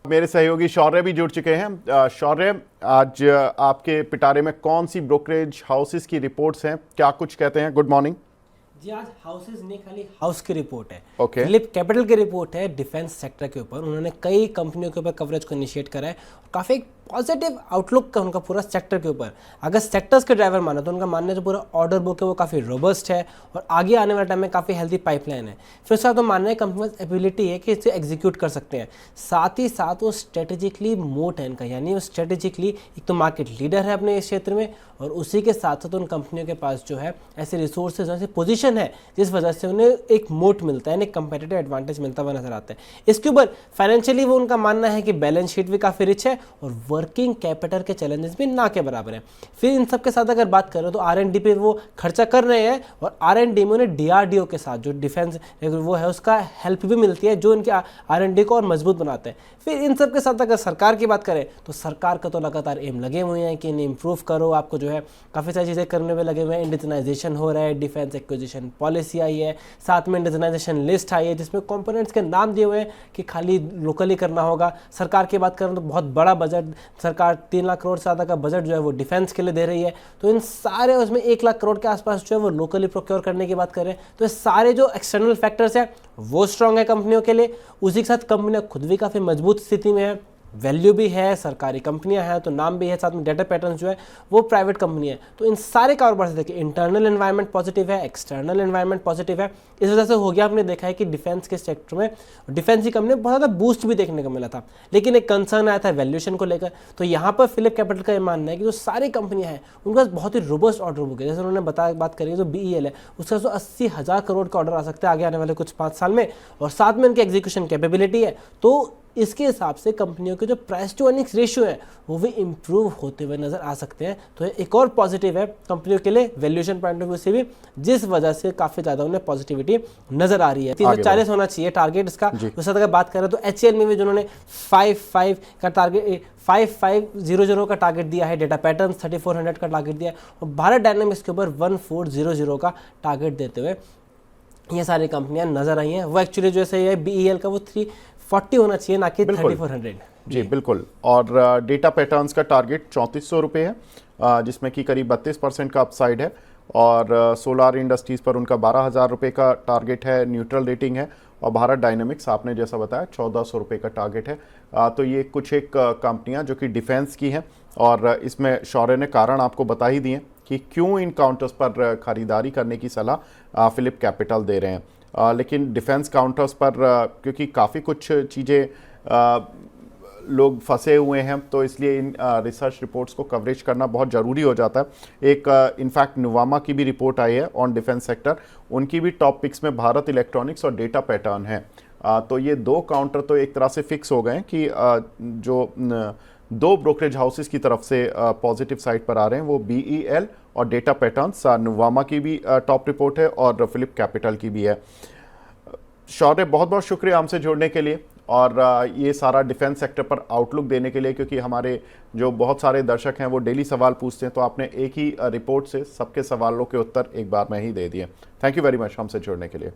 मेरे सहयोगी शौर्य भी जुड़ चुके हैं। शौर्य, आज आपके पिटारे में कौन सी ब्रोकरेज हाउसेस की रिपोर्ट्स हैं, क्या कुछ कहते हैं? गुड मॉर्निंग जी। आज हाउसेज नहीं, खाली हाउस की रिपोर्ट है। Okay. फिलिप कैपिटल की रिपोर्ट है डिफेंस सेक्टर के ऊपर। उन्होंने कई कंपनियों के ऊपर कवरेज को इनिशिएट करा है। काफ़ी पॉजिटिव आउटलुक का उनका पूरा सेक्टर के ऊपर। अगर सेक्टर्स के ड्राइवर माना तो उनका मानना है जो पूरा ऑर्डर बुक है वो काफ़ी रोबस्ट है और आगे आने वाले टाइम में काफ़ी हेल्थी पाइपलाइन है। फिर उसका तो मानना है कंपनी में एबिलिटी है कि इसे एग्जीक्यूट कर सकते हैं। साथ ही साथ वो स्ट्रेटेजिकली मोट है इनका, यानी वो स्ट्रेटेजिकली एक तो मार्केट लीडर है अपने इस क्षेत्र में, और उसी के साथ साथ उन कंपनियों के पास जो है ऐसे रिसोर्सेज, ऐसी पोजीशन है जिस वजह से उन्हें एक मोट मिलता है, एक कंपेटिटिव एडवांटेज मिलता हुआ नजर आता है। इसके ऊपर फाइनेंशियली वो उनका मानना है कि बैलेंस शीट भी काफ़ी रिच है और वर्किंग कैपिटल के चैलेंजेस भी ना के बराबर है। फिर इन सब के साथ अगर बात करें तो R&D पे वो खर्चा कर रहे हैं और R&D में उन्हें DRDO के साथ जो डिफेंस वो है उसका हेल्प भी मिलती है जो इनके R&D को और मजबूत बनाते हैं। फिर इन सब के साथ अगर सरकार की बात करें तो सरकार का तो लगातार एम लगे हुए हैं कि इन्हें इंप्रूव करो, आपको जो है काफ़ी सारी चीज़ें करने में लगे हुए हैं। इंडिजनाइजेशन हो रहा है, डिफेंस एक्विजिशन पॉलिसी आई है, साथ में इंडिजनाइजेशन लिस्ट आई है जिसमें कंपोनेंट्स के नाम दिए हुए हैं कि खाली लोकली करना होगा। सरकार की बात करें तो बहुत बड़ा बजट, सरकार 3 लाख करोड़ से ज़्यादा का बजट जो है वो डिफेंस के लिए दे रही है। तो इन सारे उसमें 1 लाख करोड़ के आसपास जो है वो लोकली प्रोक्योर करने की बात करें तो ये सारे जो एक्सटर्नल फैक्टर्स हैं वो स्ट्रांग है कंपनियों के लिए। उसी के साथ कंपनियां खुद भी काफ़ी मजबूत स्थिति में है, वैल्यू भी है, सरकारी कंपनियां हैं तो नाम भी है, साथ में डेटा पैटर्न जो है वो प्राइवेट कंपनी है। तो इन सारे कारोबार से देखिए इंटरनल एनवायरनमेंट पॉजिटिव है, एक्सटर्नल एनवायरनमेंट पॉजिटिव है। इस वजह से हो गया, आपने देखा है कि डिफेंस के सेक्टर में डिफेंस की कंपनी बहुत ज़्यादा बूस्ट भी देखने को मिला था, लेकिन एक कंसर्न आया था वैल्यूएशन को लेकर। तो यहाँ पर फिलिप कैपिटल का ये मानना है कि जो सारी कंपनियां हैं उनके पास बहुत ही रोबस्ट ऑर्डर बुक है। जैसे उन्होंने बात करी जो BEL है उसका तो 80,000 करोड़ का ऑर्डर आ सकता है आगे आने वाले कुछ 5 साल में, और साथ में उनकी एग्जीक्यूशन कैपेबिलिटी है। तो इसके हिसाब से कंपनियों के जो प्राइस टू अर्निंग्स रेशियो है वो भी इंप्रूव होते हुए नजर आ सकते हैं। तो एक और पॉजिटिव है कंपनियों के लिए वैल्यूएशन पॉइंट ऑफ व्यू से भी, जिस वजह से काफी ज्यादा उन्हें पॉजिटिविटी नजर आ रही है। 340 होना चाहिए टारगेट इसका। उसके साथ अगर बात करें तो HCL में भी जिन्होंने 55 का टारगेट 5500 का टारगेट दिया है, डेटा पैटर्न 3400 का टारगेट दिया है, और भारत डायनामिक्स के ऊपर 1400 का टारगेट देते हुए ये सारी कंपनियां नजर आई हैं। वो एक्चुअली जो है BEL का वो 340 होना चाहिए ना कि 3400। जी बिल्कुल। और डेटा पैटर्न्स का टारगेट 3400 रुपये है, जिसमें कि करीब 32% का अपसाइड है। और सोलार इंडस्ट्रीज़ पर उनका 12,000 रुपये का टारगेट है, न्यूट्रल रेटिंग है। और भारत डायनेमिक्स आपने जैसा बताया 1400 रुपये का टारगेट है। तो ये कुछ एक कंपनियां जो कि डिफेंस की हैं, और इसमें शौर्य ने कारण आपको बता ही दिए कि क्यों इन काउंटर्स पर खरीदारी करने की सलाह फिलिप कैपिटल दे रहे हैं। लेकिन डिफेंस काउंटर्स पर क्योंकि काफ़ी कुछ चीज़ें लोग फंसे हुए हैं, तो इसलिए इन रिसर्च रिपोर्ट्स को कवरेज करना बहुत ज़रूरी हो जाता है। एक इनफैक्ट नुवामा की भी रिपोर्ट आई है ऑन डिफेंस सेक्टर, उनकी भी टॉप पिक्स में भारत इलेक्ट्रॉनिक्स और डेटा पैटर्न है। तो ये 2 काउंटर तो एक तरह से फिक्स हो गए कि जो 2 ब्रोकरेज हाउसेस की तरफ से पॉजिटिव साइड पर आ रहे हैं वो BEL और डेटा पैटर्न्स। नुवामा की भी टॉप रिपोर्ट है और फिलिप कैपिटल की भी है। शौर्य, बहुत बहुत शुक्रिया हमसे जुड़ने के लिए और ये सारा डिफेंस सेक्टर पर आउटलुक देने के लिए, क्योंकि हमारे जो बहुत सारे दर्शक हैं वो डेली सवाल पूछते हैं, तो आपने एक ही रिपोर्ट से सबके सवालों के उत्तर एक बार में ही दे दिए। थैंक यू वेरी मच हमसे जुड़ने के लिए।